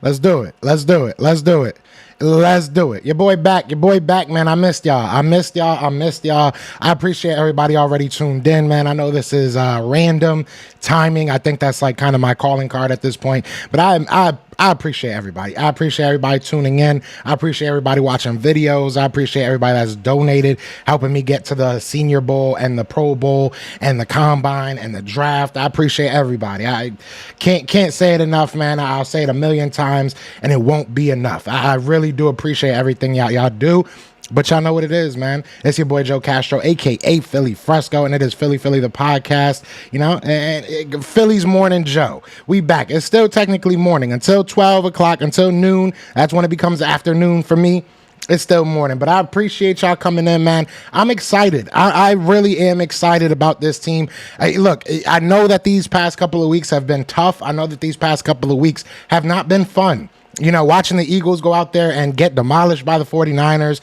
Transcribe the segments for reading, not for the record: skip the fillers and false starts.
Let's do it. Let's do it. Let's do it. Let's do it. Your boy back. Your boy back, man. I missed y'all. I missed y'all. I missed y'all. I appreciate everybody already tuned in, man. I know this is random timing. I think that's like kind of my calling card at this point. But I appreciate everybody. I appreciate everybody tuning in. I appreciate everybody watching videos. I appreciate everybody that's donated, helping me get to the Senior Bowl and the Pro Bowl and the Combine and the draft. I appreciate everybody. I can't say it enough, man. I'll say it a million times, and it won't be enough. I really do appreciate everything y'all do. But y'all know what it is, man. It's your boy Joe Castro, a.k.a. Philly Fresco, and it is Philly the podcast, you know, and Philly's Morning Joe. We back. It's still technically morning until 12 o'clock, until noon. That's when it becomes afternoon for me. It's still morning, but I appreciate y'all coming in, man. I'm excited. I really am excited about this team. Look, I know that these past couple of weeks have been tough. I know that these past couple of weeks have not been fun. You know, watching the Eagles go out there and get demolished by the 49ers,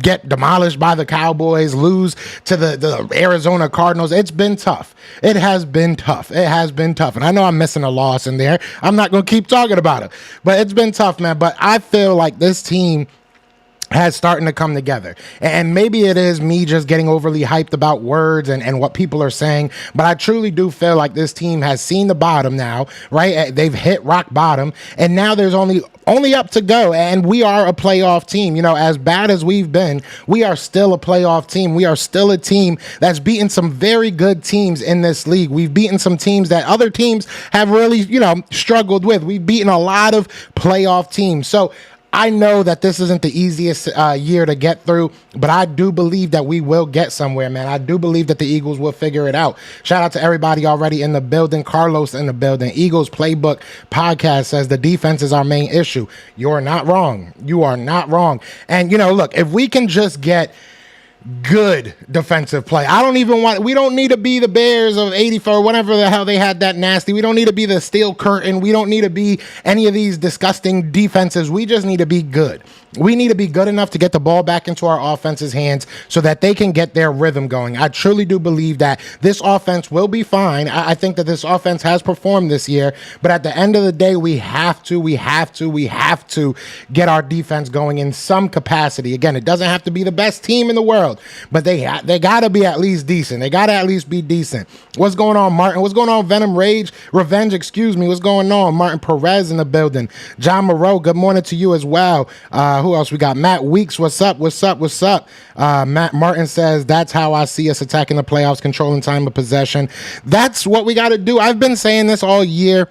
get demolished by the Cowboys, lose to the Arizona Cardinals. It's been tough. It has been tough. It has been tough. And I know I'm missing a loss in there. I'm not going to keep talking about it. But it's been tough, man. But I feel like this team has starting to come together. And maybe it is me just getting overly hyped about words and what people are saying, but I truly do feel like this team has seen the bottom now, right? They've hit rock bottom, and now there's only up to go, and we are a playoff team. You know, as bad as we've been, we are still a playoff team. We are still a team that's beaten some very good teams in this league. We've beaten some teams that other teams have really, you know, struggled with. We've beaten a lot of playoff teams. So I know that this isn't the easiest year to get through, but I do believe that we will get somewhere, man. I do believe that the Eagles will figure it out. Shout out to everybody already in the building. Carlos in the building. Eagles Playbook Podcast says the defense is our main issue. You're not wrong. You are not wrong. And, you know, look, if we can just get good defensive play. We don't need to be the Bears of 84, whatever the hell they had that nasty. We don't need to be the Steel Curtain. We don't need to be any of these disgusting defenses. We just need to be good. We need to be good enough to get the ball back into our offense's hands so that they can get their rhythm going. I truly do believe that this offense will be fine. I think that this offense has performed this year, but at the end of the day, we have to get our defense going in some capacity. Again, it doesn't have to be the best team in the world, but they got to be at least decent. They got to at least be decent. What's going on, Martin? What's going on, Revenge, excuse me. What's going on? Martin Perez in the building. John Moreau, good morning to you as well. Who else we got? Matt Weeks, what's up? Matt Martin says, that's how I see us attacking the playoffs, controlling time of possession. That's what we got to do. I've been saying this all year.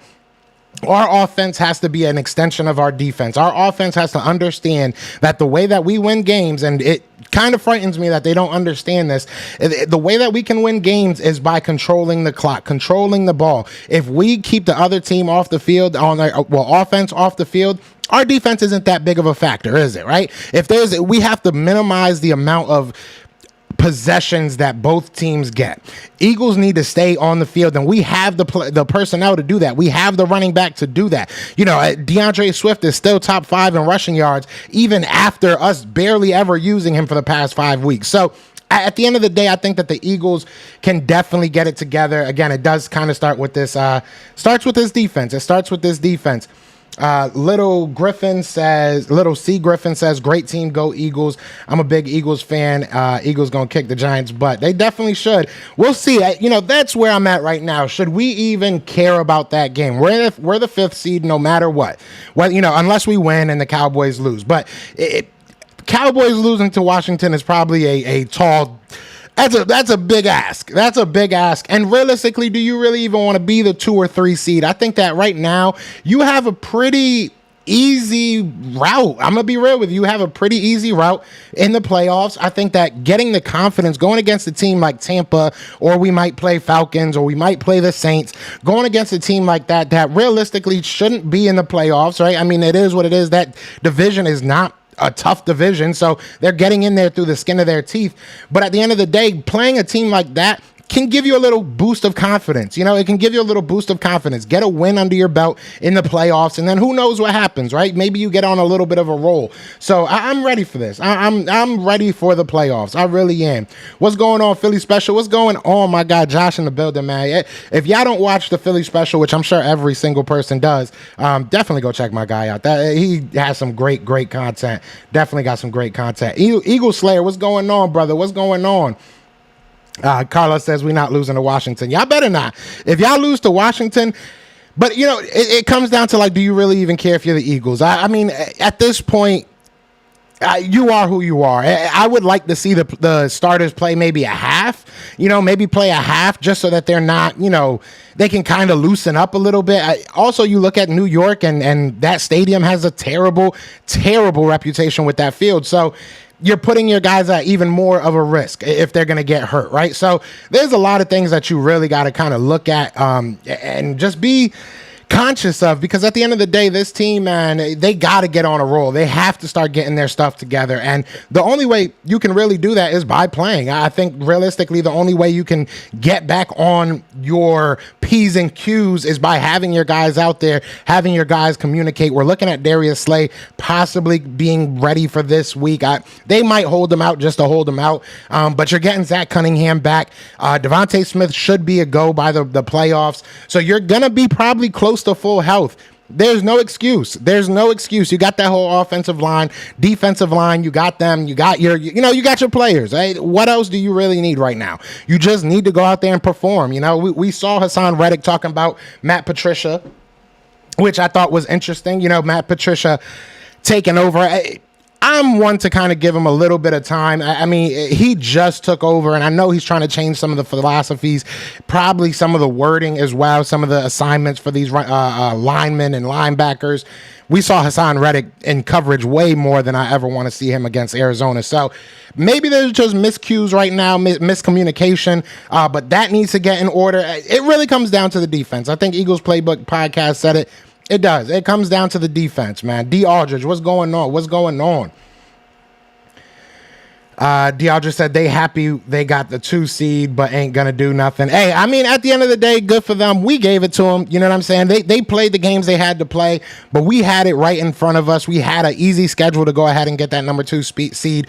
Our offense has to be an extension of our defense. Our offense has to understand that the way that we win games, and it kind of frightens me that they don't understand this, the way that we can win games is by controlling the clock, controlling the ball. If we keep the other team off the field, offense off the field, our defense isn't that big of a factor, is it, right? We have to minimize the amount of possessions that both teams get. Eagles need to stay on the field, and we have the personnel to do that. We have the running back to do that. You know, DeAndre Swift is still top 5 in rushing yards, even after us barely ever using him for the past 5 weeks. So at the end of the day, I think that the Eagles can definitely get it together. Again, it does kind of start with this. Starts with this defense. It starts with this defense. Little C Griffin says, great team, go Eagles. I'm a big Eagles fan. Eagles gonna kick the Giants' butt. They definitely should. We'll see. You know, that's where I'm at right now. Should we even care about that game? We're the 5th seed no matter what. Well, you know, unless we win and the Cowboys lose. But Cowboys losing to Washington is probably a tall. That's a big ask. That's a big ask. And realistically, do you really even want to be the 2 or 3 seed? I think that right now you have a pretty easy route. I'm going to be real with you. You have a pretty easy route in the playoffs. I think that getting the confidence, going against a team like Tampa, or we might play Falcons, or we might play the Saints, going against a team like that realistically shouldn't be in the playoffs, right? I mean, it is what it is. That division is not a tough division, so they're getting in there through the skin of their teeth. But at the end of the day, playing a team like that can give you a little boost of confidence. It can give you a little boost of confidence. Get a win under your belt in the playoffs, and then who knows what happens, right? Maybe you get on a little bit of a roll. So I'm ready for this. I'm ready for the playoffs. I really am. What's going on, Philly Special? What's going on, my guy Josh in the building, man? If y'all don't watch the Philly Special, which I'm sure every single person does, definitely go check my guy out. He has some great content. Definitely got some great content. Eagle Slayer, what's going on, brother? What's going on? Carlos says we're not losing to Washington. Y'all better not. If y'all lose to Washington, but it comes down to, like, do you really even care if you're the Eagles? I mean, at this point, you are who you are. I would like to see the starters play maybe a half, maybe play a half just so that they're not, they can kind of loosen up a little bit. Also, you look at New York and that stadium has a terrible, terrible reputation with that field. So you're putting your guys at even more of a risk if they're going to get hurt, right? So there's a lot of things that you really got to kind of look at and just be conscious of, because at the end of the day, this team, man, they got to get on a roll. They have to start getting their stuff together. And the only way you can really do that is by playing. I think realistically, the only way you can get back on your P's and Q's is by having your guys out there, having your guys communicate. We're looking at Darius Slay possibly being ready for this week. They might hold him out just to hold him out, but you're getting Zach Cunningham back. Devontae Smith should be a go by the playoffs. So you're going to be probably close to full health. There's no excuse. You got that whole offensive line, defensive line. You got them. You got you got your players. Right? What else do you really need right now? You just need to go out there and perform. We saw Hassan Reddick talking about Matt Patricia, which I thought was interesting. Matt Patricia taking over. I'm one to kind of give him a little bit of time. I mean, he just took over, and I know he's trying to change some of the philosophies, probably some of the wording as well, some of the assignments for these linemen and linebackers. We saw Hassan Reddick in coverage way more than I ever want to see him against Arizona. So maybe there's just miscues right now, miscommunication, but that needs to get in order. It really comes down to the defense. I think Eagles Playbook podcast said it. It does. It comes down to the defense, man. D. Aldridge, what's going on? D. Aldridge said they happy they got the 2 seed, but ain't going to do nothing. Hey, I mean, at the end of the day, good for them. We gave it to them. You know what I'm saying? They played the games they had to play, but we had it right in front of us. We had an easy schedule to go ahead and get that number 2 seed.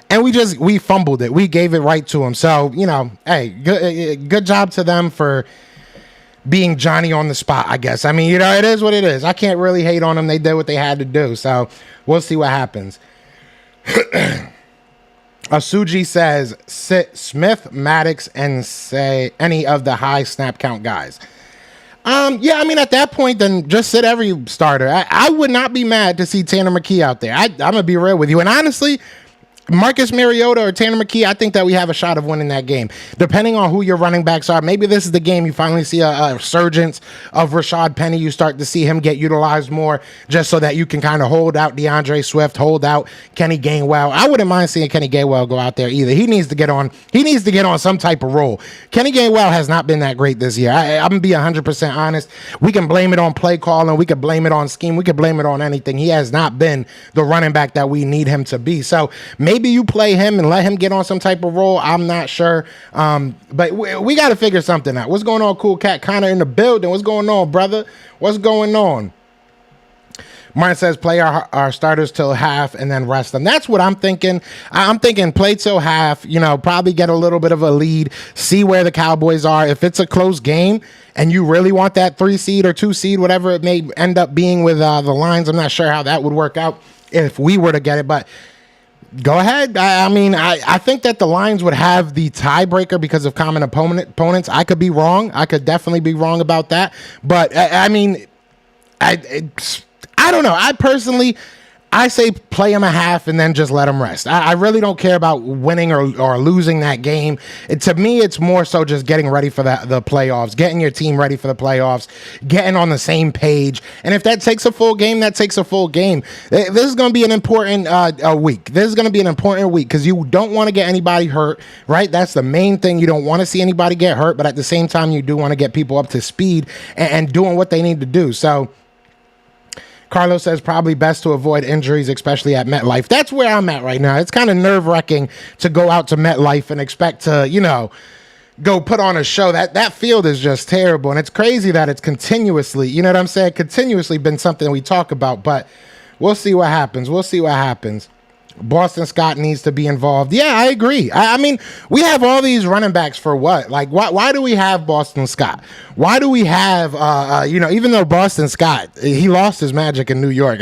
And we fumbled it. We gave it right to them. So, hey, good job to them for being Johnny on the spot, I guess. I mean, it is what it is. I can't really hate on them. They did what they had to do. So we'll see what happens. Asuji says, sit Smith, Maddox, and say any of the high snap count guys. Yeah, I mean, at that point, then just sit every starter. I would not be mad to see Tanner McKee out there. I'm going to be real with you. And honestly, Marcus Mariota or Tanner McKee, I think that we have a shot of winning that game. Depending on who your running backs are, maybe this is the game you finally see a resurgence of Rashad Penny. You start to see him get utilized more just so that you can kind of hold out DeAndre Swift, hold out Kenny Gainwell. I wouldn't mind seeing Kenny Gainwell go out there either. He needs to get on some type of roll. Kenny Gainwell has not been that great this year. I'm going to be 100% honest. We can blame it on play calling. We can blame it on scheme. We can blame it on anything. He has not been the running back that we need him to be. So maybe you play him and let him get on some type of role. I'm not sure. But we got to figure something out. What's going on, Cool Cat? Connor in the building. What's going on, brother? What's going on? Martin says play our starters till half and then rest them. That's what I'm thinking. I'm thinking play till half, probably get a little bit of a lead, see where the Cowboys are. If it's a close game and you really want that 3 seed or 2 seed, whatever it may end up being with the Lions, I'm not sure how that would work out if we were to get it, but go ahead. I mean, I think that the Lions would have the tiebreaker because of common opponents. I could be wrong. I could definitely be wrong about that. But, I mean, I don't know. I say play him a half and then just let him rest. I really don't care about winning or losing that game. To me, it's more so just getting ready for the playoffs, getting your team ready for the playoffs, getting on the same page. And if that takes a full game, that takes a full game. This is going to be an important week. This is going to be an important week because you don't want to get anybody hurt, right? That's the main thing. You don't want to see anybody get hurt, but at the same time, you do want to get people up to speed and doing what they need to do. So Carlos says probably best to avoid injuries, especially at MetLife. That's where I'm at right now. It's kind of nerve-wracking to go out to MetLife and expect to, go put on a show. That field is just terrible, and it's crazy that it's continuously, you know what I'm saying, continuously been something we talk about. But we'll see what happens. We'll see what happens. Boston Scott needs to be involved. Yeah, I agree. I mean, we have all these running backs for what? Like, why do we have Boston Scott? Why do we have, even though Boston Scott, he lost his magic in New York.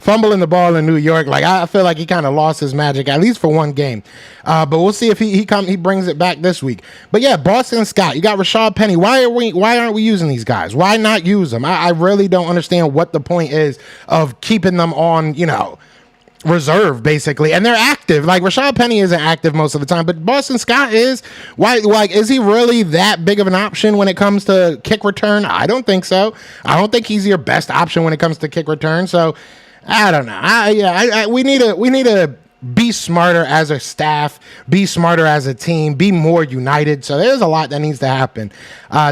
Fumbling the ball in New York, like, I feel like he kind of lost his magic, at least for one game. But we'll see if he brings it back this week. But yeah, Boston Scott, you got Rashad Penny. Why aren't we using these guys? Why not use them? I really don't understand what the point is of keeping them on, reserve, basically, and they're active. Like, Rashad Penny isn't active most of the time, but Boston Scott is. Why? Like, is he really that big of an option when it comes to kick return? I don't think so. I don't think he's your best option when it comes to kick return. So I don't know. We need to be smarter as a staff, be smarter as a team, be more united. So there's a lot that needs to happen.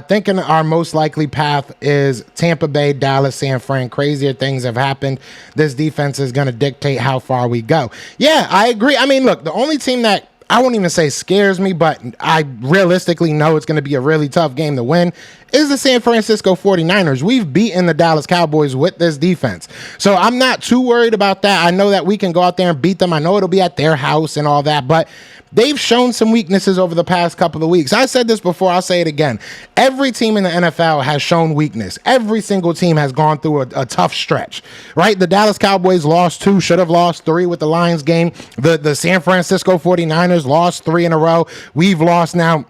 Thinking our most likely path is Tampa Bay, Dallas, San Fran. Crazier things have happened. This defense is going to dictate how far we go. Yeah, I agree. I mean, look, the only team that I won't even say scares me, but I realistically know it's going to be a really tough game to win, is the San Francisco 49ers. We've beaten the Dallas Cowboys with this defense. So I'm not too worried about that. I know that we can go out there and beat them. I know it'll be at their house and all that, but they've shown some weaknesses over the past couple of weeks. I said this before, I'll say it again. Every team in the NFL has shown weakness. Every single team has gone through a tough stretch, right? The Dallas Cowboys lost 2, should have lost 3 with the Lions game. The San Francisco 49ers lost 3 in a row. We've lost now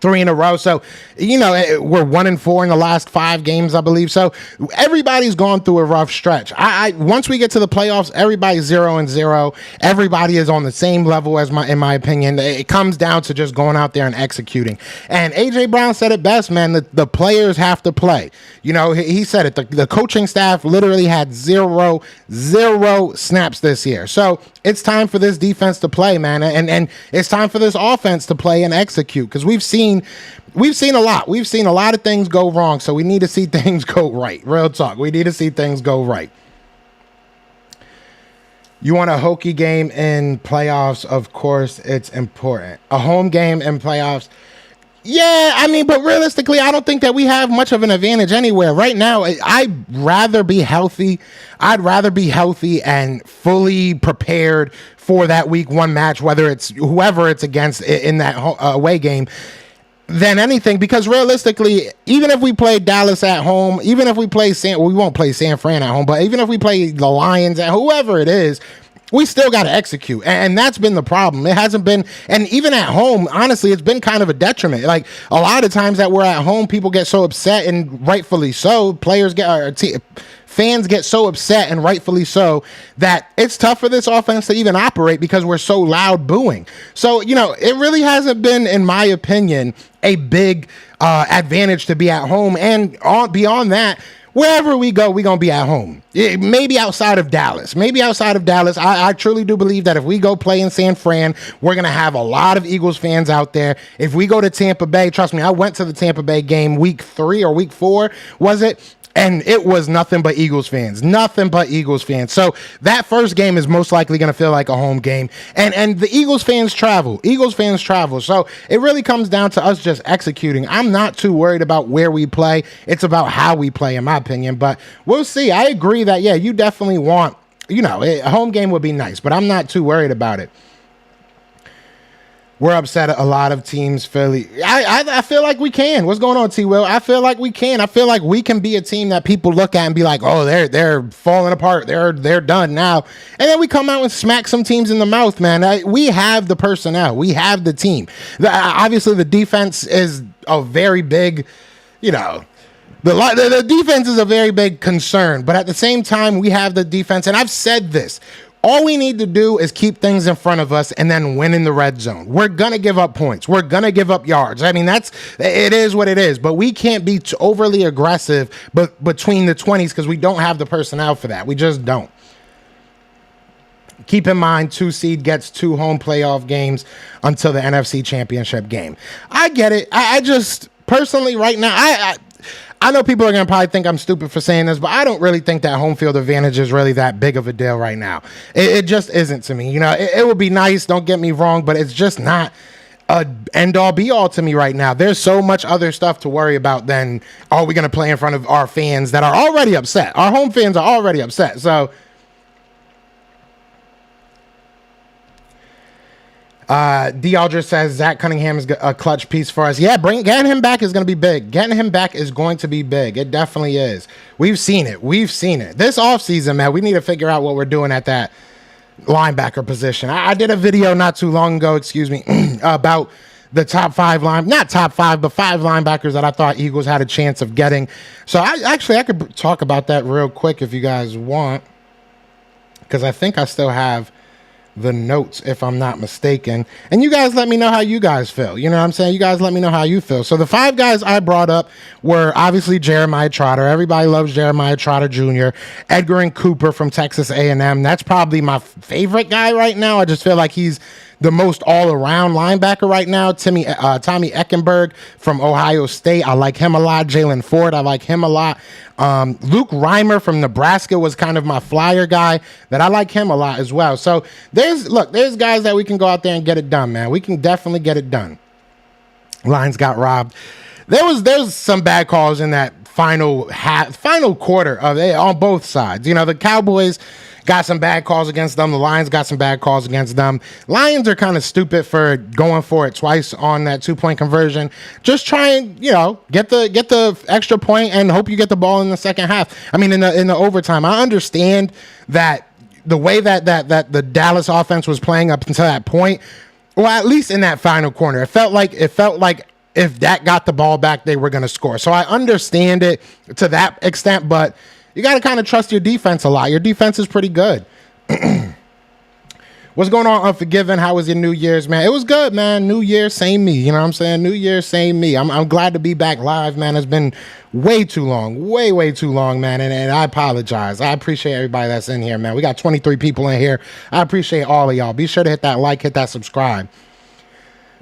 3 in a row. So, we're 1-4 in the last 5 games, I believe. So everybody's gone through a rough stretch. Once we get to the playoffs, everybody's 0-0. Everybody is on the same level in my opinion. It comes down to just going out there and executing. And AJ Brown said it best, man. The players have to play. He said it. The coaching staff literally had zero snaps this year. So it's time for this defense to play, man. And it's time for this offense to play and execute, because we've seen a lot. We've seen a lot of things go wrong, so we need to see things go right. Real talk. We need to see things go right. You want a hokey game in playoffs? Of course, it's important. A home game in playoffs. Yeah, I mean, but realistically, I don't think that we have much of an advantage anywhere. Right now, I'd rather be healthy. I'd rather be healthy and fully prepared for that week 1 match, whether it's whoever it's against in that away game, than anything. Because realistically, even if we play Dallas at home, even if we play we won't play San Fran at home, but even if we play the Lions at whoever it is, we still got to execute. And that's been the problem. It hasn't been, and even at home, honestly, it's been kind of a detriment. Like, a lot of times that we're at home, people get so upset, and rightfully so. Fans get so upset, and rightfully so, that it's tough for this offense to even operate because we're so loud booing. So, it really hasn't been, in my opinion, a big advantage to be at home. And beyond that, wherever we go, we're going to be at home. Maybe outside of Dallas. I truly do believe that if we go play in San Fran, we're going to have a lot of Eagles fans out there. If we go to Tampa Bay, trust me, I went to the Tampa Bay game week 3 or week 4, was it? And it was nothing but Eagles fans. So that first game is most likely going to feel like a home game. And the Eagles fans travel. So it really comes down to us just executing. I'm not too worried about where we play. It's about how we play, in my opinion. But we'll see. I agree that, yeah, you definitely want, a home game would be nice. But I'm not too worried about it. We're upset a lot of teams, Philly. I feel like we can. What's going on, T-Will? I feel like we can. I feel like we can be a team that people look at and be like, oh, they're falling apart. They're done now. And then we come out and smack some teams in the mouth, man. We have the personnel. We have the team. Obviously, the defense is a very big, the defense is a very big concern. But at the same time, we have the defense. And I've said this. All we need to do is keep things in front of us and then win in the red zone. We're going to give up points. We're going to give up yards. I mean, it is what it is, but we can't be overly aggressive between the 20s because we don't have the personnel for that. We just don't. Keep in mind, 2 seed gets 2 home playoff games until the NFC Championship game. I get it. I just, personally, right now, I know people are going to probably think I'm stupid for saying this, but I don't really think that home field advantage is really that big of a deal right now. It just isn't to me. It would be nice, don't get me wrong, but it's just not. a end all be all to me right now. There's so much other stuff to worry about than are we going to play in front of our fans that are already upset. Our home fans are already upset. So D. Aldridge says Zach Cunningham is a clutch piece for us. Yeah, getting him back is going to be big. Getting him back is going to be big. It definitely is. We've seen it. This offseason, man, we need to figure out what we're doing at that linebacker position. I did a video not too long ago, about the top five not top five, but 5 linebackers that I thought Eagles had a chance of getting. So I could talk about that real quick if you guys want, because I think I still have the notes, if I'm not mistaken. And you guys let me know how you guys feel. You know what I'm saying? You guys let me know how you feel. So the 5 guys I brought up were obviously Jeremiah Trotter. Everybody loves Jeremiah Trotter Jr. Edgar and Cooper from Texas A&M. That's probably my favorite guy right now. I just feel like he's the most all-around linebacker right now. Tommy Eckenberg from Ohio State. I like him a lot. Jalen Ford, I like him a lot. Luke Reimer from Nebraska was kind of my flyer guy that I like him a lot as well. So there's guys that we can go out there and get it done, man. We can definitely get it done. Lions got robbed. There's some bad calls in that final quarter of it on both sides. You know, the Cowboys got some bad calls against them. The Lions got some bad calls against them. Lions are kind of stupid for going for it twice on that 2-point conversion. Just try and, get the extra point and hope you get the ball in the second half. I mean, in the overtime. I understand that the way that the Dallas offense was playing up until that point, well, at least in that final corner, it felt like if that got the ball back, they were going to score. So I understand it to that extent, but you got to kind of trust your defense a lot. Your defense is pretty good. What's going on, Unforgiven? How was your New Year's, man? It was good, man. New Year, same me. You know what I'm saying? New Year, same me. I'm glad to be back live, man. It's been way too long. Way too long, man. And I apologize. I appreciate everybody that's in here, man. We got 23 people in here. I appreciate all of y'all. Be sure to hit that like, hit that subscribe.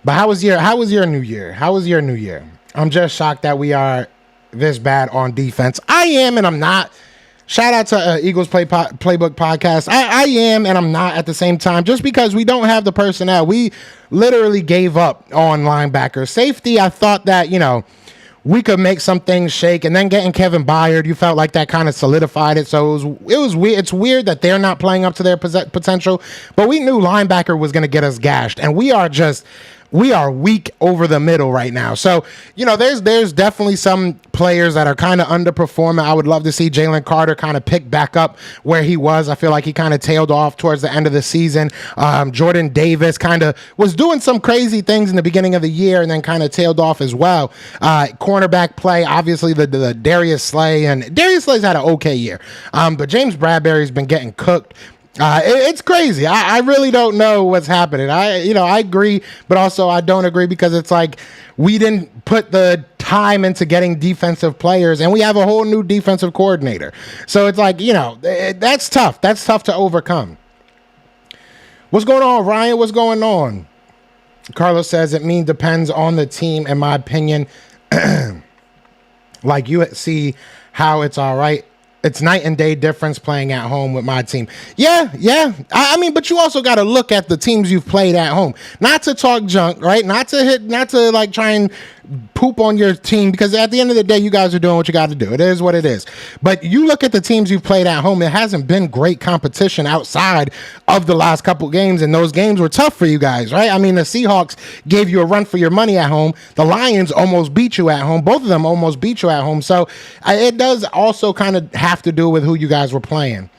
But how was your New Year? How was your New Year? I'm just shocked that we are this bad on defense. I am and I'm not. Shout out to Eagles Playbook Podcast. I am and I'm not at the same time, just because we don't have the personnel. We literally gave up on linebacker. Safety, I thought that, we could make some things shake, and then getting Kevin Byard, you felt like that kind of solidified it. So it was weird. It's weird that they're not playing up to their potential, but we knew linebacker was going to get us gashed, and we are weak over the middle right now. So, there's definitely some players that are kind of underperforming. I would love to see Jalen Carter kind of pick back up where he was. I feel like he kind of tailed off towards the end of the season. Jordan Davis kind of was doing some crazy things in the beginning of the year and then kind of tailed off as well. Cornerback play, obviously the Darius Slay, and Darius Slay's had an okay year. But James Bradbury's been getting cooked. It's crazy. I really don't know what's happening. I agree, but also I don't agree, because it's like we didn't put the time into getting defensive players, and we have a whole new defensive coordinator. So it's like, that's tough. That's tough to overcome. What's going on, Ryan? What's going on? Carlos says depends on the team, in my opinion. Like, you see how it's all right. It's night and day difference playing at home with my team. Yeah. I mean, but you also got to look at the teams you've played at home. Not to talk junk, right? Not to like try and poop on your team, because at the end of the day, you guys are doing what you got to do. It is what it is. But you look at the teams you've played at home, it hasn't been great competition outside of the last couple games, and those games were tough for you guys, right? I mean, the Seahawks gave you a run for your money at home. The Lions almost beat you at home. Both of them almost beat you at home. So it does also kind of have to do with who you guys were playing.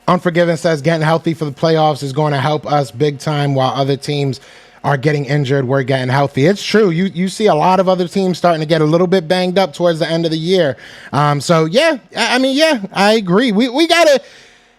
Unforgiven says getting healthy for the playoffs is going to help us big time, while other teams are getting injured. We're getting healthy. It's true. You see a lot of other teams starting to get a little bit banged up towards the end of the year. So yeah, I agree. We gotta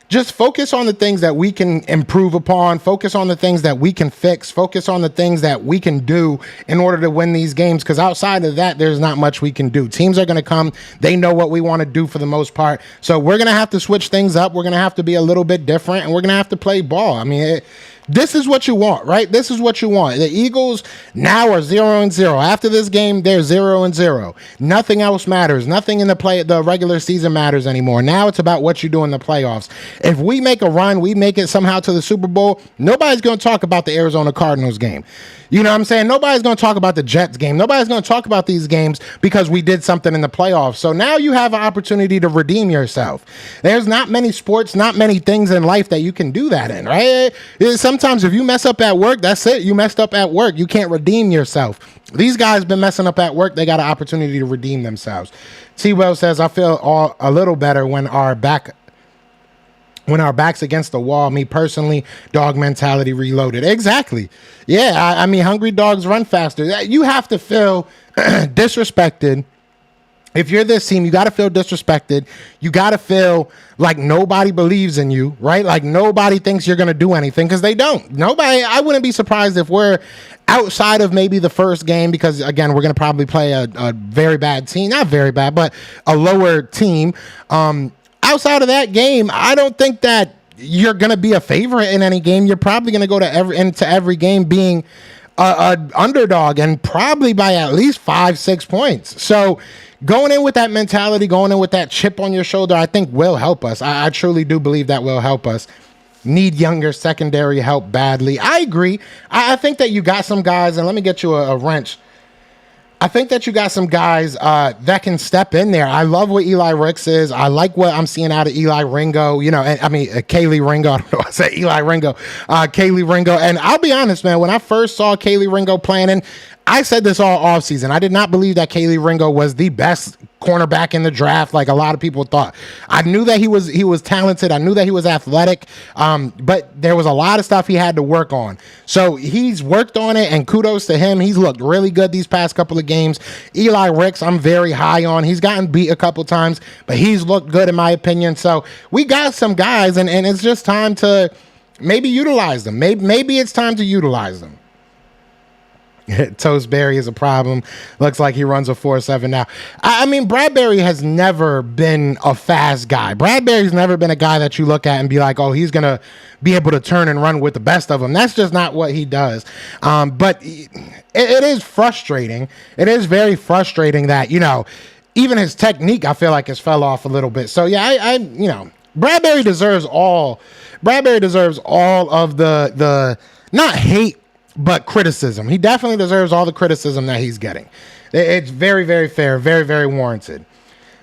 just focus on the things that we can improve upon, focus on the things that we can fix, focus on the things that we can do in order to win these games, because outside of that, there's not much we can do. Teams are going to come. They know what we want to do for the most part. So we're going to have to switch things up. We're going to have to be a little bit different, and we're going to have to play ball. I mean, This is what you want, right? This is what you want. The Eagles now are 0-0. After this game, they're 0-0. Nothing else matters. Nothing in the regular season matters anymore. Now it's about what you do in the playoffs. If we make a run, we make it somehow to the Super Bowl, nobody's going to talk about the Arizona Cardinals game. You know what I'm saying? Nobody's going to talk about the Jets game. Nobody's going to talk about these games because we did something in the playoffs. So now you have an opportunity to redeem yourself. There's not many sports, not many things in life that you can do that in, right? Sometimes if you mess up at work, that's it. You messed up at work. You can't redeem yourself. These guys been messing up at work. They got an opportunity to redeem themselves. T-Well says, I feel a little better when our backs against the wall. Me personally, dog mentality reloaded. Exactly. Yeah, I mean, hungry dogs run faster. You have to feel disrespected. If you're this team, you got to feel disrespected. You got to feel like nobody believes in you, right? Like nobody thinks you're going to do anything because they don't. Nobody. I wouldn't be surprised if we're outside of maybe the first game because, again, we're going to probably play a very bad team. Not very bad, but a lower team. Outside of that game, I don't think that you're going to be a favorite in any game. You're probably going to go into every game being an underdog and probably by at least 5-6 points. So going in with that mentality, going in with that chip on your shoulder, I think will help us. I truly do believe that will help us. Need younger secondary help badly. I agree. I think that you got some guys, and let me get you a wrench. I think that you got some guys that can step in there. I love what Eli Ricks is. I like what I'm seeing out of Eli Ringo. You know, Kaylee Ringo. I don't know why I said Eli Ringo. Kaylee Ringo. And I'll be honest, man, when I first saw Kaylee Ringo playing, I said this all offseason. I did not believe that Kaylee Ringo was the best cornerback in the draft, like a lot of people thought. I knew that he was talented. I knew that he was athletic, but there was a lot of stuff he had to work on. So he's worked on it, and kudos to him. He's looked really good these past couple of games. Eli Ricks, I'm very high on. He's gotten beat a couple times, but he's looked good in my opinion. So we got some guys, and it's just time to maybe utilize them. Maybe it's time to utilize them. Toastberry is a problem. Looks like he runs a 4.7 now. I mean, Bradbury has never been a fast guy. Bradbury's never been a guy that you look at and be like, oh, he's going to be able to turn and run with the best of them. That's just not what he does. But it is frustrating. It is very frustrating that, you know, even his technique, I feel like, has fell off a little bit. So, yeah, you know, Bradbury deserves all of the not hate, but criticism. He definitely deserves all the criticism that he's getting. It's very, very fair, very, very warranted.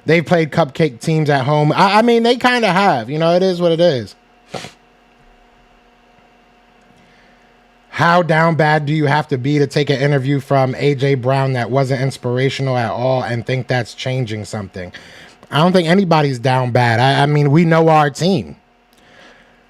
They've played cupcake teams at home. I mean, they kind of have. You know, it is what it is. How down bad do you have to be to take an interview from A.J. Brown that wasn't inspirational at all and think that's changing something? I don't think anybody's down bad. I mean, we know our team.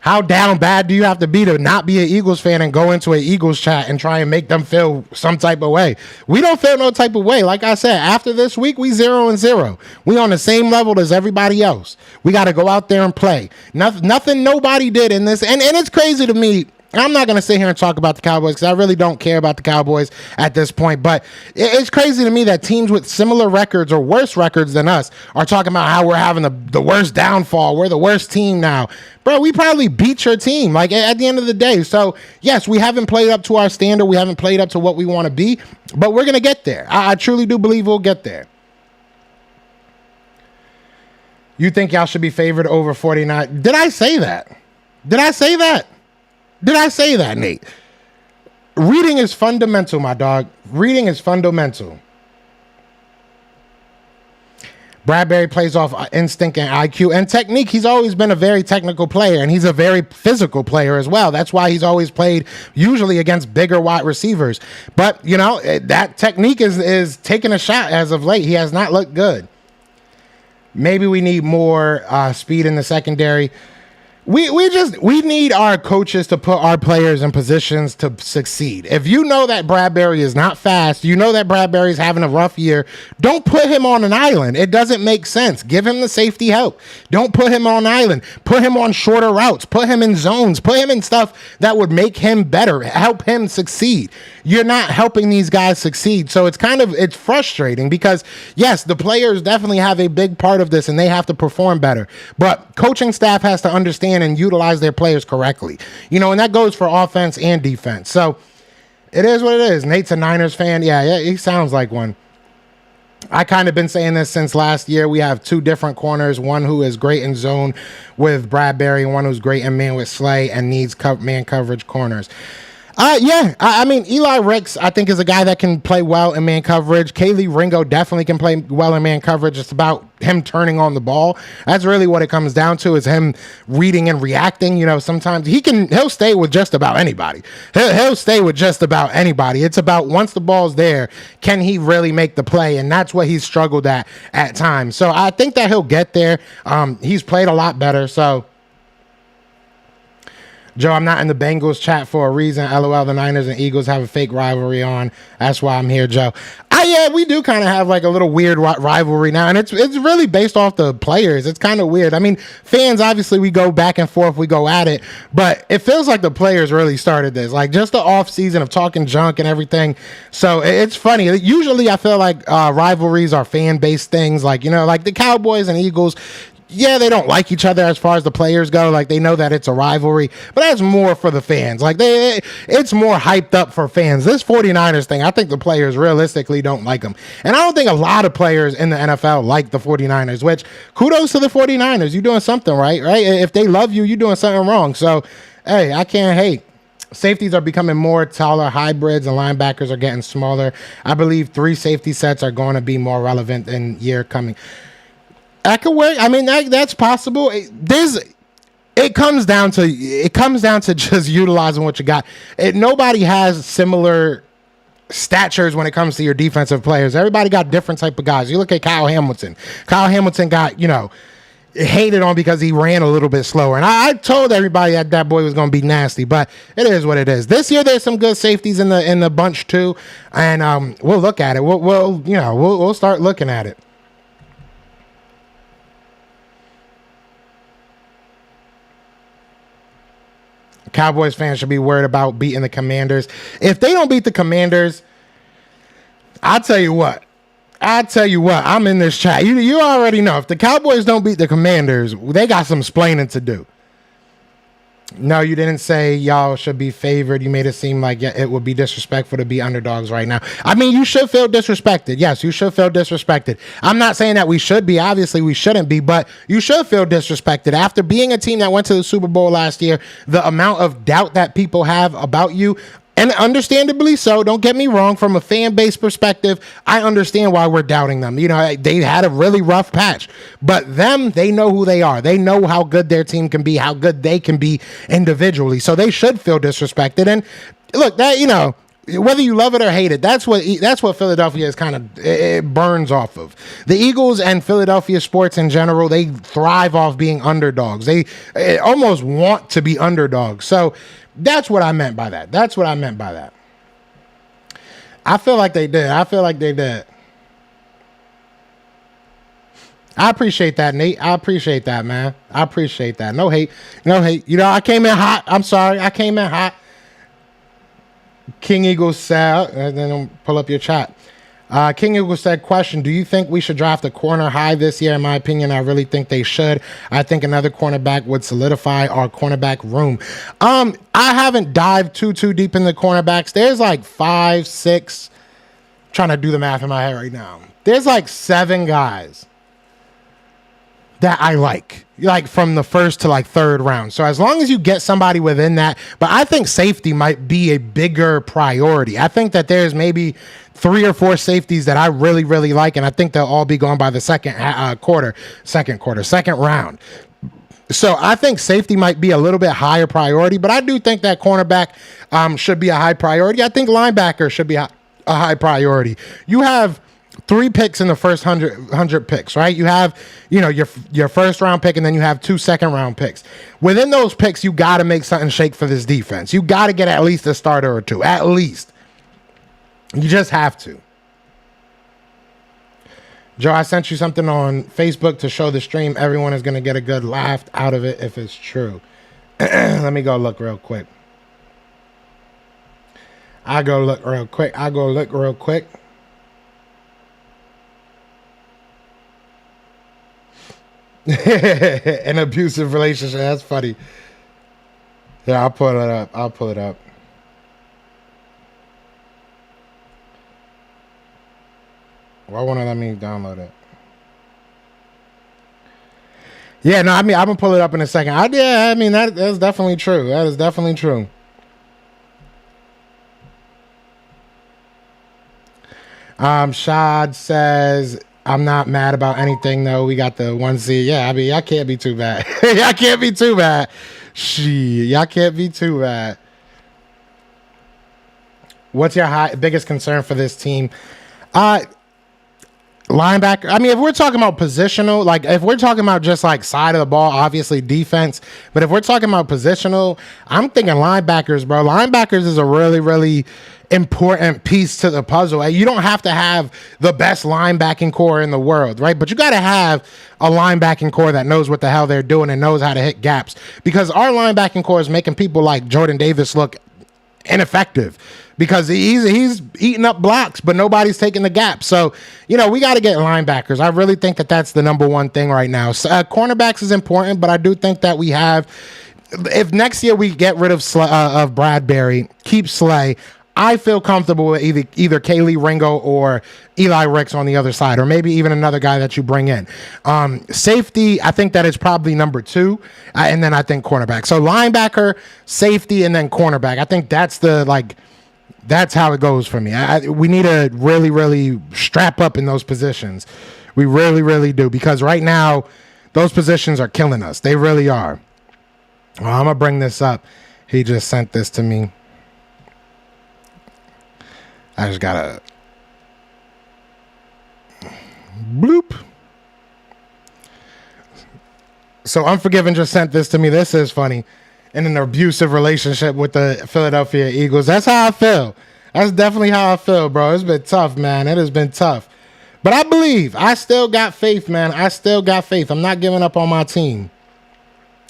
How down bad do you have to be to not be an Eagles fan and go into an Eagles chat and try and make them feel some type of way? We don't feel no type of way. Like I said, after this week, we 0-0. We on the same level as everybody else. We got to go out there and play. Nothing nobody did in this. And it's crazy to me. I'm not going to sit here and talk about the Cowboys because I really don't care about the Cowboys at this point. But it's crazy to me that teams with similar records or worse records than us are talking about how we're having the worst downfall. We're the worst team now. Bro, we probably beat your team, like, at the end of the day. So, yes, we haven't played up to our standard. We haven't played up to what we want to be. But we're going to get there. I truly do believe we'll get there. You think y'all should be favored over 49? Did I say that? Did I say that? Did I say that, Nate? Reading is fundamental, my dog. Reading is fundamental. Bradbury plays off instinct and IQ and technique. He's always been a very technical player, and he's a very physical player as well. That's why he's always played usually against bigger wide receivers. But, you know, that technique is taking a shot as of late. He has not looked good. Maybe we need more speed in the secondary. We need our coaches to put our players in positions to succeed. If you know that Bradbury is not fast, you know that Bradbury is having a rough year, don't put him on an island. It doesn't make sense. Give him the safety help. Don't put him on an island. Put him on shorter routes. Put him in zones. Put him in stuff that would make him better, help him succeed. You're not helping these guys succeed. So it's frustrating because, yes, the players definitely have a big part of this and they have to perform better. But coaching staff has to understand in and utilize their players correctly. And that goes for offense and defense. So it is what it is. Nate's a Niners fan. Yeah, he sounds like one. I kind of been saying this since last year. We have two different corners, one who is great in zone with Bradbury and one who's great in man with Slay and needs man coverage corners. I mean, Eli Ricks, I think, is a guy that can play well in man coverage. Kaylee Ringo definitely can play well in man coverage. It's about him turning on the ball. That's really what it comes down to, is him reading and reacting. Sometimes he'll stay with just about anybody. He'll stay with just about anybody. It's about, once the ball's there, can he really make the play? And that's what he's struggled at times. So I think that he'll get there. He's played a lot better. So, Joe, I'm not in the Bengals chat for a reason. LOL, the Niners and Eagles have a fake rivalry on. That's why I'm here, Joe. Yeah, we do kind of have like a little weird rivalry now, and it's really based off the players. It's kind of weird. I mean, fans, obviously, we go back and forth, we go at it, but it feels like the players really started this, like just the off season of talking junk and everything. So it's funny. Usually, I feel like rivalries are fan based things, like like the Cowboys and Eagles. Yeah, they don't like each other as far as the players go. Like, they know that it's a rivalry, but that's more for the fans. Like, it's more hyped up for fans. This 49ers thing, I think the players realistically don't like them. And I don't think a lot of players in the NFL like the 49ers, which kudos to the 49ers. You're doing something right? If they love you, you're doing something wrong. So, hey, I can't hate. Safeties are becoming more taller hybrids and linebackers are getting smaller. I believe 3 safety sets are going to be more relevant in year coming. That could work. I mean, that's possible. It comes down to just utilizing what you got. Nobody has similar statures when it comes to your defensive players. Everybody got different type of guys. You look at Kyle Hamilton. Kyle Hamilton got, hated on because he ran a little bit slower. And I told everybody that boy was going to be nasty, but it is what it is. This year there's some good safeties in the bunch too, and we'll look at it. We'll start looking at it. Cowboys fans should be worried about beating the Commanders. If they don't beat the Commanders, I'll tell you what. I'm in this chat. You already know. If the Cowboys don't beat the Commanders, they got some splaining to do. No, you didn't say y'all should be favored. You made it seem like it would be disrespectful to be underdogs right now. I mean, you should feel disrespected. Yes, you should feel disrespected. I'm not saying that we should be. Obviously, we shouldn't be, but you should feel disrespected. After being a team that went to the Super Bowl last year, the amount of doubt that people have about you, and understandably so, don't get me wrong, from a fan base perspective, I understand why we're doubting them. They had a really rough patch, but they know who they are. They know how good their team can be, how good they can be individually. So they should feel disrespected. And look, that, whether you love it or hate it, that's what Philadelphia is it burns off of. The Eagles and Philadelphia sports in general, they thrive off being underdogs. They almost want to be underdogs. So that's what I meant by that. I feel like they did. I appreciate that, Nate. I appreciate that, man. I appreciate that. No hate. I came in hot. I'm sorry. I came in hot. King Eagle said, and then I'll pull up your chat. King Eagle said, question, do you think we should draft a corner high this year? In my opinion, I really think they should. I think another cornerback would solidify our cornerback room. I haven't dived too deep in the cornerbacks. There's like 5, 6, trying to do the math in my head right now. There's like 7 guys that I like from the first to like 3rd round. So as long as you get somebody within that, but I think safety might be a bigger priority. I think that there's maybe 3 or 4 safeties that I really, really like, and I think they'll all be gone by the second round. So I think safety might be a little bit higher priority, but I do think that cornerback should be a high priority. I think linebacker should be a high priority. You have 3 picks in the first 100 picks, right? You have, your first round pick, and then you have 2 second round picks. Within those picks, you got to make something shake for this defense. You got to get at least a starter or 2, at least. You just have to. Joe, I sent you something on Facebook to show the stream. Everyone is going to get a good laugh out of it if it's true. Let me go look real quick. I'll go look real quick. An abusive relationship. That's funny. Yeah, I'll pull it up. I'll pull it up. Why won't it let me download it? Yeah, no, I mean, I'm gonna pull it up in a second. I mean, that's definitely true. That is definitely true. Shad says, I'm not mad about anything though. We got the 1C. Yeah, I mean, y'all can't be too bad. Y'all can't be too bad. Y'all can't be too bad. What's your biggest concern for this team? Linebacker. I mean, if we're talking about positional, like if we're talking about just like side of the ball, obviously defense. But if we're talking about positional, I'm thinking linebackers, bro. Linebackers is a really, really important piece to the puzzle. You don't have to have the best linebacking core in the world, right? But you got to have a linebacking core that knows what the hell they're doing and knows how to hit gaps. Because our linebacking core is making people like Jordan Davis look ineffective because he's eating up blocks, but nobody's taking the gap. So, we got to get linebackers. I really think that that's the number one thing right now. So, cornerbacks is important, but I do think that we have, if next year we get rid of Bradbury, keep Slay, I feel comfortable with either Kaylee Ringo or Eli Ricks on the other side, or maybe even another guy that you bring in. Safety, I think that is probably number 2, and then I think cornerback. So linebacker, safety, and then cornerback. I think that's that's how it goes for me. We need to really, really strap up in those positions. We really, really do, because right now those positions are killing us. They really are. Well, I'm gonna bring this up. He just sent this to me. I just gotta bloop. So Unforgiven just sent this to me. This is funny. In an abusive relationship with the Philadelphia Eagles. That's how I feel. That's definitely how I feel, bro. It's been tough, man. It has been tough. But I believe. I still got faith, man. I still got faith. I'm not giving up on my team.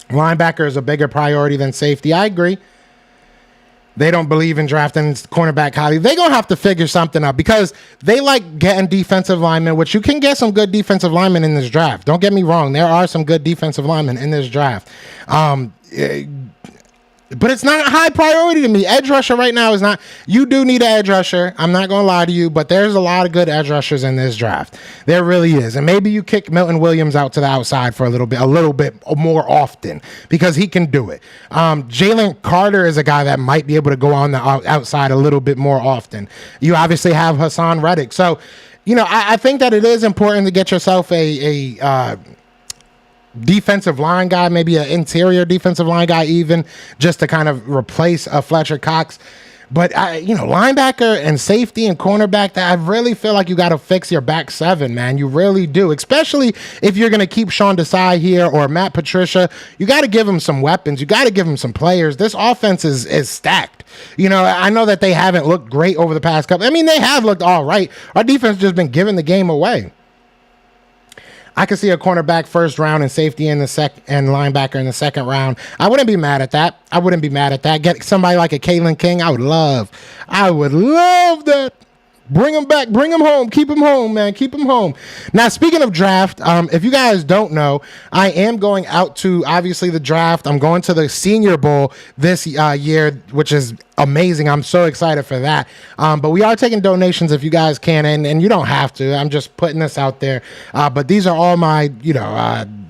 Linebacker is a bigger priority than safety. I agree. They don't believe in drafting cornerback highly. They're going to have to figure something out because they like getting defensive linemen, which you can get some good defensive linemen in this draft. Don't get me wrong. There are some good defensive linemen in this draft. But it's not a high priority to me. Edge rusher right now is not. You do need an edge rusher. I'm not going to lie to you, but there's a lot of good edge rushers in this draft. There really is. And maybe you kick Milton Williams out to the outside for a little bit more often because he can do it. Jalen Carter is a guy that might be able to go on the outside a little bit more often. You obviously have Hassan Reddick. So, I think that it is important to get yourself a defensive line guy, maybe an interior defensive line guy, even just to kind of replace a Fletcher Cox. But linebacker and safety and cornerback, that I really feel like you got to fix your back seven, man. You really do, especially if you're going to keep Sean Desai here or Matt Patricia. You got to give him some weapons. You got to give him some players. This offense is stacked. I know that they haven't looked great over the past couple. I mean, they have looked all right. Our defense just been giving the game away. I could see a cornerback first round and safety in the and linebacker in the second round. I wouldn't be mad at that. Get somebody like a Kalen King. I would love that. Bring him back. Bring him home. Keep him home, man. Keep him home. Now, speaking of draft, if you guys don't know, I am going out to, obviously, the draft. I'm going to the Senior Bowl this year, which is amazing. I'm so excited for that. But we are taking donations if you guys can, and you don't have to. I'm just putting this out there. But these are all my,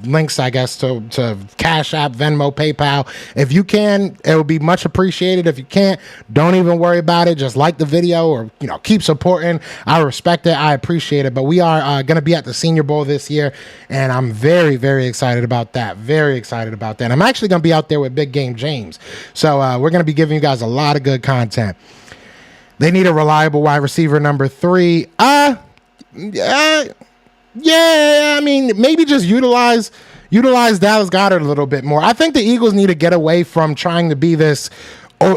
links, I guess, to Cash App, Venmo, PayPal. If you can, it would be much appreciated. If you can't, don't even worry about it. Just like the video or, keep supporting. I respect it. I appreciate it. But we are going to be at the Senior Bowl this year, and I'm very, very excited about that. Very excited about that. I'm actually going to be out there with Big Game James. So we're going to be giving you guys a lot of good content. They need a reliable wide receiver number 3. Yeah, I mean, maybe just utilize Dallas Goedert a little bit more. I think the Eagles need to get away from trying to be this,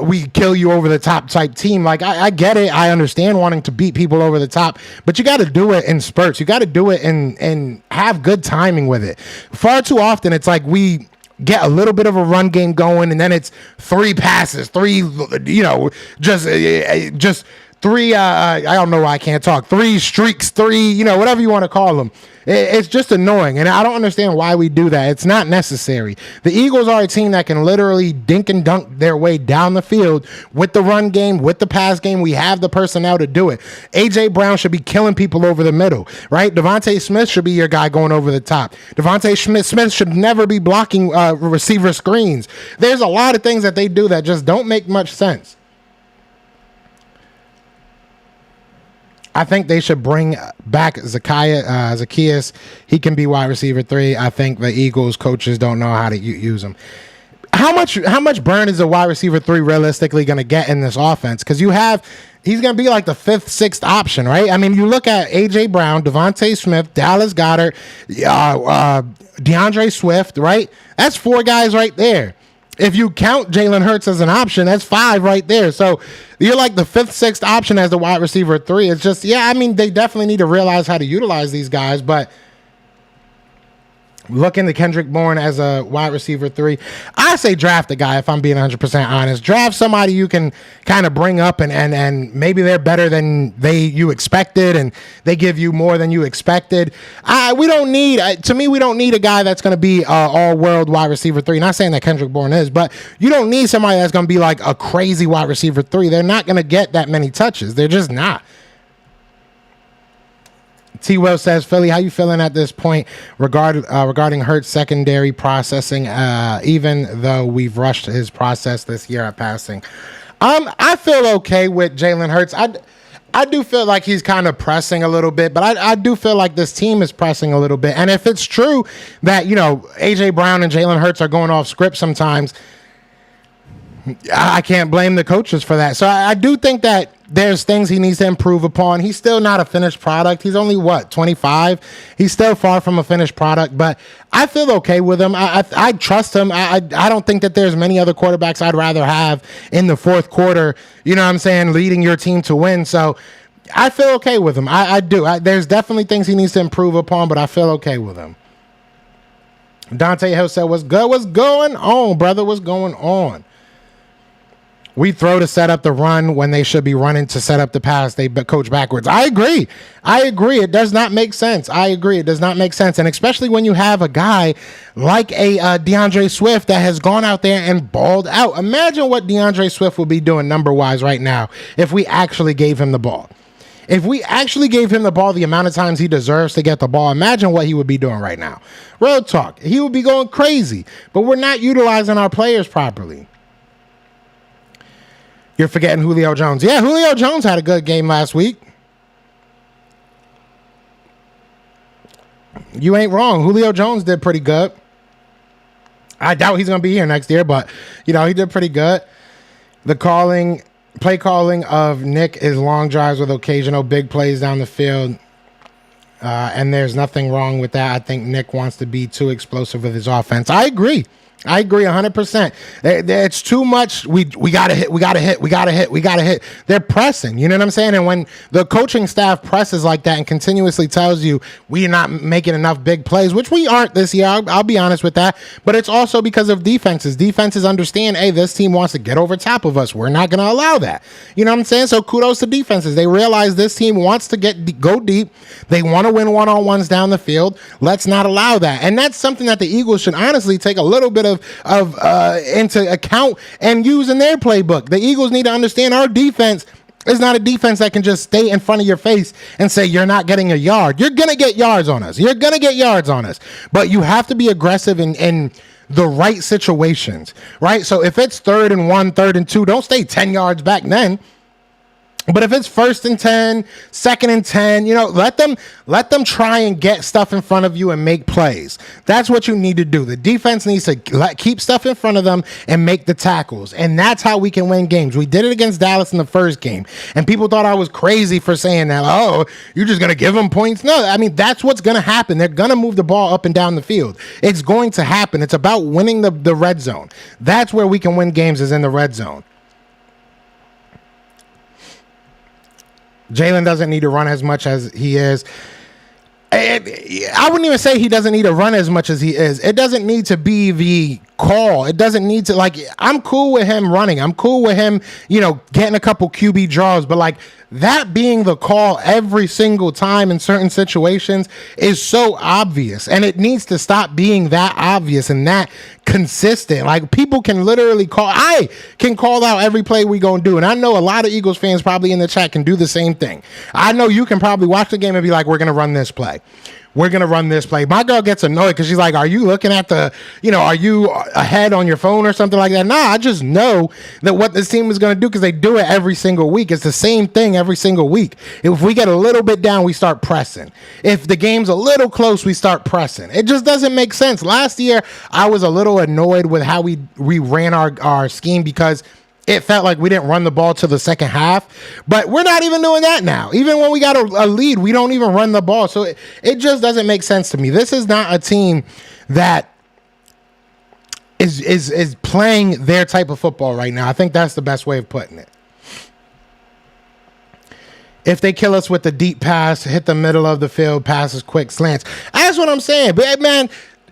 we kill you over the top type team. Like, I get it. I understand wanting to beat people over the top, but you got to do it in spurts. You got to do it and have good timing with it. Far too often, it's like we get a little bit of a run game going, and then it's 3 passes, just three, I don't know why I can't talk, three streaks, three, whatever you want to call them. It's just annoying, and I don't understand why we do that. It's not necessary. The Eagles are a team that can literally dink and dunk their way down the field with the run game, with the pass game. We have the personnel to do it. A.J. Brown should be killing people over the middle, right? Devontae Smith should be your guy going over the top. Devontae Smith should never be blocking receiver screens. There's a lot of things that they do that just don't make much sense. I think they should bring back Zacchaeus. He can be wide receiver 3. I think the Eagles coaches don't know how to use him. How much burn is a wide receiver 3 realistically going to get in this offense? Because he's going to be like the 5th, 6th option, right? I mean, you look at A.J. Brown, Devontae Smith, Dallas Goedert, DeAndre Swift, right? That's 4 guys right there. If you count Jalen Hurts as an option, that's 5 right there. So you're like the 5th, 6th option as the wide receiver 3. It's just, they definitely need to realize how to utilize these guys. But looking to Kendrick Bourne as a wide receiver 3, I say draft a guy if I'm being 100% honest. Draft somebody you can kind of bring up and maybe they're better than you expected and they give you more than you expected. We don't need a guy that's going to be all-world wide receiver 3. Not saying that Kendrick Bourne is, but you don't need somebody that's going to be like a crazy wide receiver 3. They're not going to get that many touches. They're just not. T. Will says, Philly, how you feeling at this point regarding Hurts' secondary processing, even though we've rushed his process this year at passing? I feel okay with Jalen Hurts. I do feel like he's kind of pressing a little bit, but I do feel like this team is pressing a little bit. And if it's true that, A.J. Brown and Jalen Hurts are going off script sometimes, I can't blame the coaches for that. So I do think that there's things he needs to improve upon. He's still not a finished product. He's only, 25? He's still far from a finished product, but I feel okay with him. I trust him. I don't think that there's many other quarterbacks I'd rather have in the fourth quarter, leading your team to win. So I feel okay with him. I do. There's definitely things he needs to improve upon, but I feel okay with him. Dante Hill said, what's good? What's going on, brother? What's going on? We throw to set up the run when they should be running to set up the pass. They coach backwards. I agree. It does not make sense. It does not make sense. And especially when you have a guy like a DeAndre Swift that has gone out there and balled out. Imagine what DeAndre Swift will be doing number-wise right now if we actually gave him the ball. If we actually gave him the ball the amount of times he deserves to get the ball, imagine what he would be doing right now. Real talk. He would be going crazy. But we're not utilizing our players properly. You're forgetting Julio Jones. Yeah, Julio Jones had a good game last week. You ain't wrong. Julio Jones did pretty good. I doubt he's going to be here next year, but, he did pretty good. The play calling of Nick is long drives with occasional big plays down the field. And there's nothing wrong with that. I think Nick wants to be too explosive with his offense. I agree 100%. It's too much. We got to hit. They're pressing. You know what I'm saying? And when the coaching staff presses like that and continuously tells you we're not making enough big plays, which we aren't this year, I'll be honest with that. But it's also because of defenses. Defenses understand, hey, this team wants to get over top of us. We're not going to allow that. You know what I'm saying? So kudos to defenses. They realize this team wants to go deep. They want to win one-on-ones down the field. Let's not allow that. And that's something that the Eagles should honestly take a little bit of into account and use in their playbook. The Eagles need to understand our defense is not a defense that can just stay in front of your face and say you're not getting a yard. You're going to get yards on us. But you have to be aggressive in the right situations, right? So if it's 3rd and 1, 3rd and 2, don't stay 10 yards back then. But if it's 1st and 10, 2nd and 10, let them try and get stuff in front of you and make plays. That's what you need to do. The defense needs to keep stuff in front of them and make the tackles. And that's how we can win games. We did it against Dallas in the first game. And people thought I was crazy for saying that. Oh, you're just going to give them points? No, I mean, that's what's going to happen. They're going to move the ball up and down the field. It's going to happen. It's about winning the red zone. That's where we can win games, is in the red zone. Jalen doesn't need to run as much as he is. I wouldn't even say he doesn't need to run as much as he is. It doesn't need to be the call. It doesn't need to, like, I'm cool with him running. I'm cool with him, getting a couple QB draws, but like that being the call every single time in certain situations is so obvious, and it needs to stop being that obvious and that consistent. Like, people can literally I can call out every play we gonna do, and I know a lot of Eagles fans probably in the chat can do the same thing. I know you can probably watch the game and be like, we're gonna run this play. We're going to run this play. My girl gets annoyed because she's like, are you looking at are you ahead on your phone or something like that? Nah, I just know that what this team is going to do because they do it every single week. It's the same thing every single week. If we get a little bit down, we start pressing. If the game's a little close, we start pressing. It just doesn't make sense. Last year, I was a little annoyed with how we ran our scheme because it felt like we didn't run the ball to the second half, but we're not even doing that now. Even when we got a lead, we don't even run the ball. So it just doesn't make sense to me. This is not a team that is playing their type of football right now. I think that's the best way of putting it. If they kill us with the deep pass, hit the middle of the field, passes, quick slants. That's what I'm saying. But man,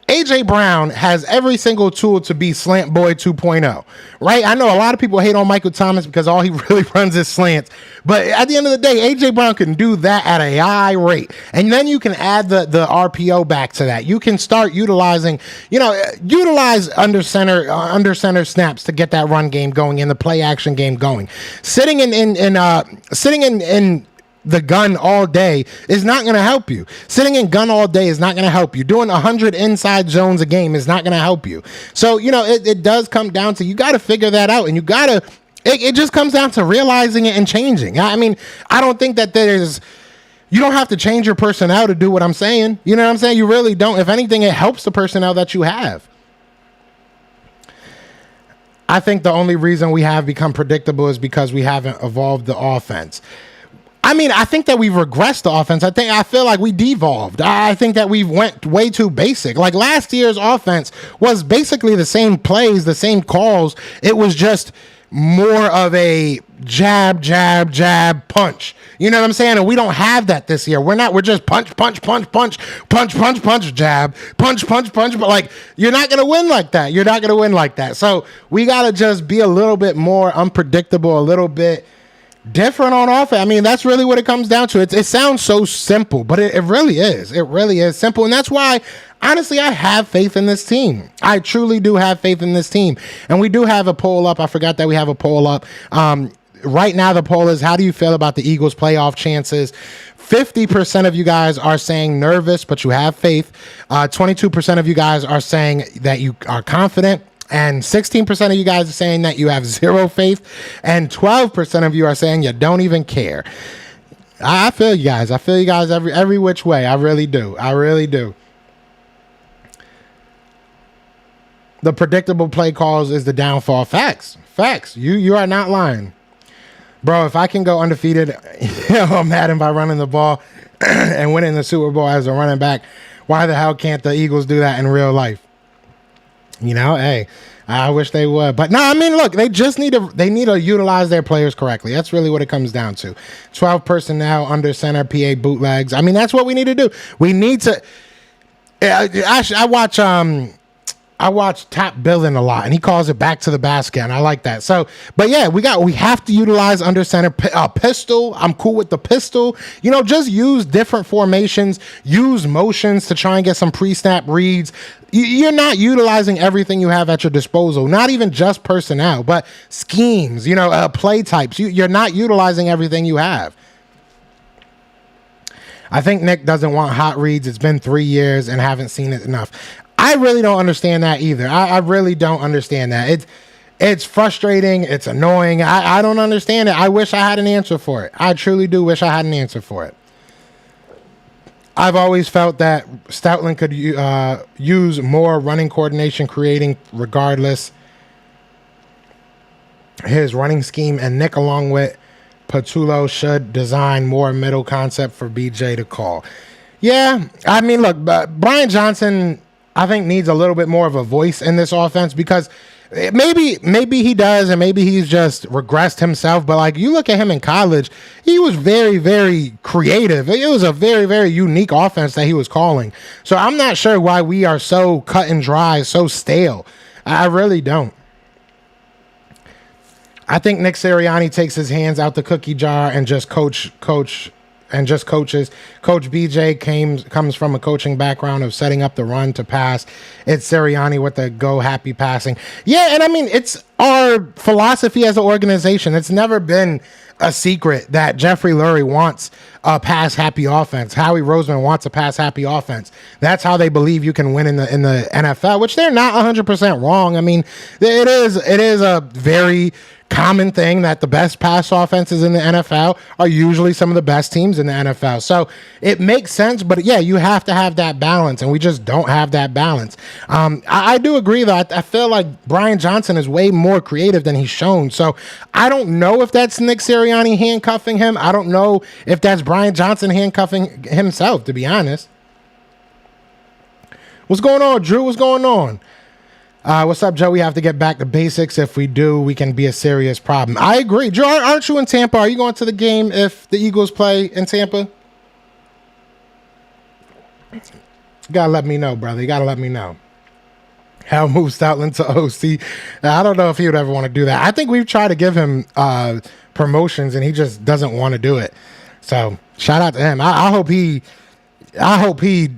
A.J. Brown has every single tool to be Slant Boy 2.0, right? I know a lot of people hate on Michael Thomas because all he really runs is slants. But at the end of the day, A.J. Brown can do that at a high rate. And then you can add the RPO back to that. You can start utilizing, utilize under center snaps to get that run game going and the play action game going. Sitting in the gun all day is not going to help you. Sitting in gun all day is not going to help you. Doing 100 inside zones a game is not going to help you. So, it does come down to, you got to figure that out, and it just comes down to realizing it and changing. I mean, I don't think that you don't have to change your personnel to do what I'm saying. You know what I'm saying? You really don't. If anything, it helps the personnel that you have. I think the only reason we have become predictable is because we haven't evolved the offense. I mean, I think that we've regressed the offense. I feel like we devolved. I think that we went way too basic. Like, last year's offense was basically the same plays, the same calls. It was just more of a jab, jab, jab, punch. You know what I'm saying? And we don't have that this year. We're just punch, punch, punch, punch, punch, punch, punch, jab, punch, punch, punch. But like, you're not going to win like that. You're not going to win like that. So we got to just be a little bit more unpredictable, a little bit different on offense. I mean, that's really what it comes down to. It sounds so simple, but it really is. It really is simple. And that's why, honestly, I have faith in this team. I truly do have faith in this team. And we do have a poll up. I forgot that we have a poll up. Right now, the poll is, how do you feel about the Eagles' playoff chances? 50% of you guys are saying nervous, but you have faith. 22% of you guys are saying that you are confident. And 16% of you guys are saying that you have zero faith. And 12% of you are saying you don't even care. I feel you guys. I feel you guys every which way. I really do. I really do. The predictable play calls is the downfall. Facts. Facts. You are not lying. Bro, if I can go undefeated on Madden by running the ball and winning the Super Bowl as a running back, why the hell can't the Eagles do that in real life? Hey, I wish they would. But no, I mean, look, they just need to utilize their players correctly. That's really what it comes down to. 12 personnel, under center, PA bootlegs. I mean, that's what we need to do. We need to. I watch Top Billing a lot, and he calls it back to the basket, and I like that. So, but yeah, we have to utilize under center, pistol. I'm cool with the pistol. Just use different formations, use motions to try and get some pre-snap reads. You're not utilizing everything you have at your disposal, not even just personnel, but schemes, play types. You're not utilizing everything you have. I think Nick doesn't want hot reads. It's been 3 years and haven't seen it enough. I really don't understand that either. I really don't understand that. It's frustrating. It's annoying. I don't understand it. I wish I had an answer for it. I truly do wish I had an answer for it. I've always felt that Stoutland could use more running coordination, creating regardless his running scheme, and Nick, along with Patullo, should design more middle concept for BJ to call. Yeah, I mean, look, Brian Johnson, I think, needs a little bit more of a voice in this offense, because maybe he does, and maybe he's just regressed himself. But like, you look at him in college, he was very, very creative. It was a very, very unique offense that he was calling. So I'm not sure why we are so cut and dry, so stale. I really don't. I think Nick Sirianni takes his hands out the cookie jar and just coaches. Coach BJ comes from a coaching background of setting up the run to pass. It's Sirianni with the go happy passing. Yeah, and I mean, it's our philosophy as an organization. It's never been a secret that Jeffrey Lurie wants a pass happy offense. Howie Roseman wants a pass happy offense. That's how they believe you can win in the NFL, which they're not 100% wrong. I mean, it is a very common thing that the best pass offenses in the NFL are usually some of the best teams in the NFL. So it makes sense, but yeah, you have to have that balance, and we just don't have that balance. I do agree, though. I feel like Brian Johnson is way more creative than he's shown. So I don't know if that's Nick Sirianni handcuffing him. I don't know if that's Brian Johnson handcuffing himself, to be honest. What's going on, Drew? What's going on? What's up, Joe? We have to get back to basics. If we do, we can be a serious problem. I agree. Drew, aren't you in Tampa? Are you going to the game if the Eagles play in Tampa? You gotta let me know, brother. You gotta let me know. How move Stoutland to OC? I don't know if he would ever want to do that. I think we've tried to give him promotions, and he just doesn't want to do it. So shout out to him. I hope he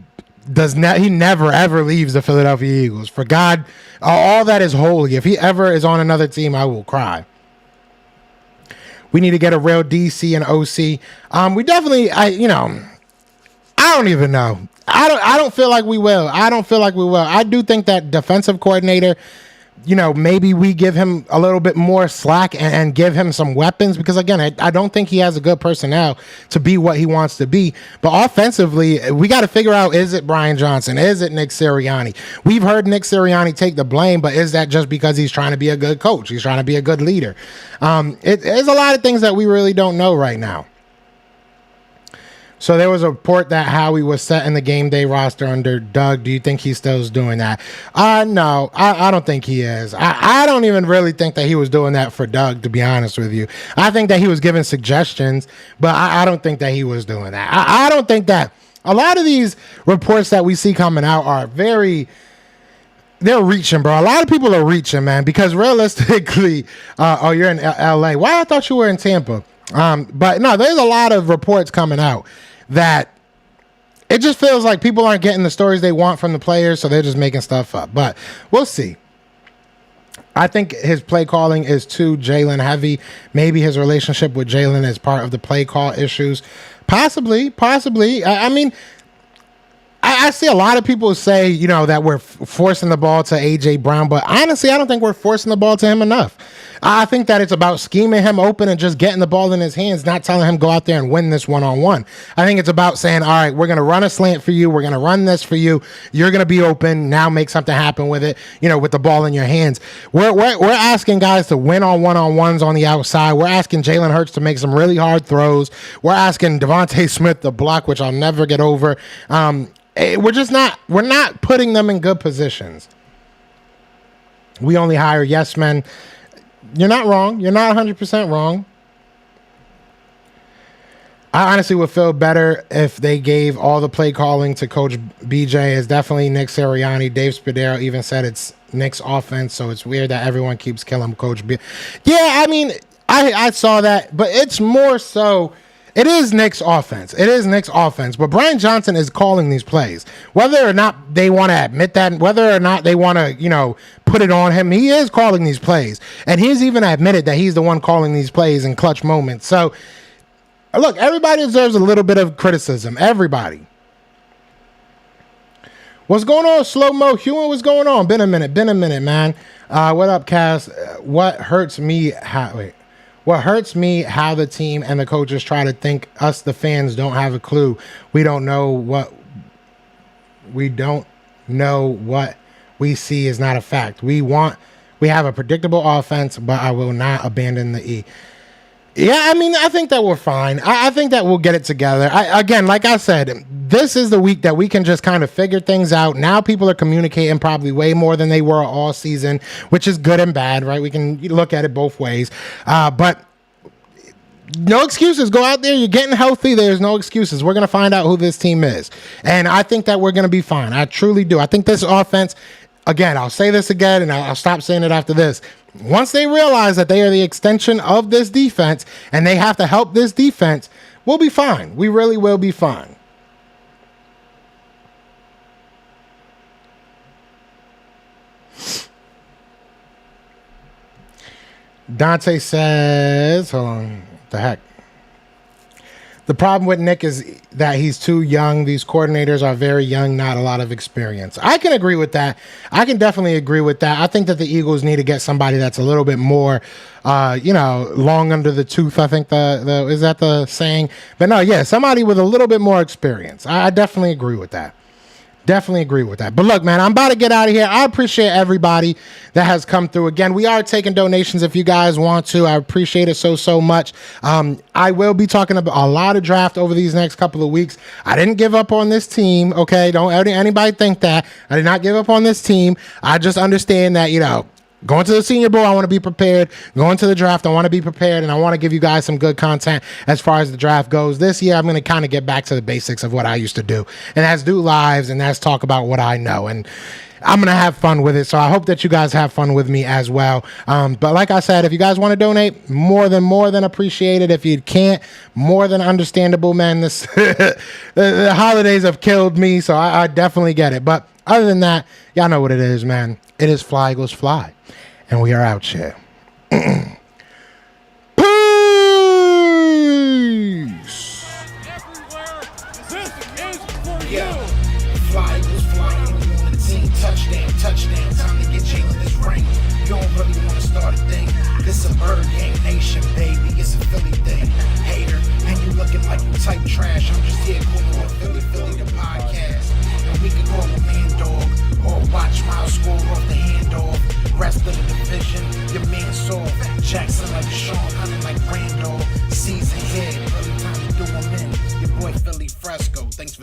does not. He never ever leaves the Philadelphia Eagles. For God, all that is holy. If he ever is on another team, I will cry. We need to get a real DC and OC. We definitely. I don't even know. I don't feel like we will. I do think that defensive coordinator, maybe we give him a little bit more slack and give him some weapons, because again, I don't think he has a good personnel to be what he wants to be. But offensively, we got to figure out, is it Brian Johnson? Is it Nick Sirianni? We've heard Nick Sirianni take the blame, but is that just because he's trying to be a good coach? He's trying to be a good leader. There's a lot of things that we really don't know right now. So there was a report that Howie was setting the game day roster under Doug. Do you think he still is doing that? No, I don't think he is. I don't even really think that he was doing that for Doug, to be honest with you. I think that he was giving suggestions, but I don't think that he was doing that. I don't think that a lot of these reports that we see coming out are they're reaching, bro. A lot of people are reaching, man, because realistically, you're in LA. Why? I thought you were in Tampa. But no, there's a lot of reports coming out that it just feels like people aren't getting the stories they want from the players, so they're just making stuff up. But we'll see. I think his play calling is too Jalen heavy. Maybe his relationship with Jalen is part of the play call issues. Possibly. I mean, I see a lot of people say, that we're forcing the ball to A.J. Brown, but honestly, I don't think we're forcing the ball to him enough. I think that it's about scheming him open and just getting the ball in his hands, not telling him go out there and win this one-on-one. I think it's about saying, all right, we're going to run a slant for you. We're going to run this for you. You're going to be open. Now make something happen with it, with the ball in your hands. We're asking guys to win on one-on-ones on the outside. We're asking Jalen Hurts to make some really hard throws. We're asking Devontae Smith to block, which I'll never get over. We're not putting them in good positions. We only hire yes men. You're not wrong. You're not 100% wrong. I honestly would feel better if they gave all the play calling to Coach BJ. It's definitely Nick Sirianni. Dave Spadaro even said it's Nick's offense, so it's weird that everyone keeps killing Coach B. Yeah, I mean, I saw that, but it's more so it is Nick's offense. But Brian Johnson is calling these plays. Whether or not they want to admit that, whether or not they want to, put it on him, he is calling these plays. And he's even admitted that he's the one calling these plays in clutch moments. So, look, everybody deserves a little bit of criticism. Everybody. What's going on, Slow Mo? Hewan, what's going on? Been a minute, man. What up, Cass? What hurts me how the team and the coaches try to think us, the fans, don't have a clue. We don't know what we see is not a fact. We have a predictable offense, but I will not abandon the E. Yeah, I mean, I think that we're fine. I think that we'll get it together. Again, like I said, this is the week that we can just kind of figure things out. Now people are communicating probably way more than they were all season, which is good and bad, right? We can look at it both ways. But no excuses. Go out there. You're getting healthy. There's no excuses. We're going to find out who this team is. And I think that we're going to be fine. I truly do. I think this offense, again, I'll say this again, and I'll stop saying it after this. Once they realize that they are the extension of this defense and they have to help this defense, we'll be fine. We really will be fine. Dante says, hold on, what the heck? The problem with Nick is that he's too young. These coordinators are very young, not a lot of experience. I can agree with that. I can definitely agree with that. I think that the Eagles need to get somebody that's a little bit more, long under the tooth. I think is that the saying? But no, yeah, somebody with a little bit more experience. I definitely agree with that. Definitely agree with that. But look, man, I'm about to get out of here. I appreciate everybody that has come through. Again, we are taking donations if you guys want to. I appreciate it so much. I will be talking about a lot of draft over these next couple of weeks. I didn't give up on this team, okay? Don't anybody think that. I did not give up on this team. I just understand that, going to the Senior Bowl, I want to be prepared. Going to the draft, I want to be prepared, and I want to give you guys some good content as far as the draft goes. This year, I'm going to kind of get back to the basics of what I used to do, and that's do lives, and that's talk about what I know, and I'm going to have fun with it, so I hope that you guys have fun with me as well. But like I said, if you guys want to donate, more than appreciated. If you can't, more than understandable, man. This the holidays have killed me, so I definitely get it. But other than that, y'all know what it is, man. It is Fly Eagles Fly. And we are out here. Peace. Yeah. Fly Eagles flying on the team. Touchdown. Time to get Jalen this ring. You don't really want to start a thing. This a Bird Gang Nation, baby. It's a Philly thing. Hater, and you looking like you type trash. I'm just here calling on Philly the podcast. And we can call a man dog or watch Miles score off the handoff. Rest of the division, your man saw Jackson like Sean, hunting like Randall. Season here, early time to do him in. Your boy Philly Fresco. Thanks for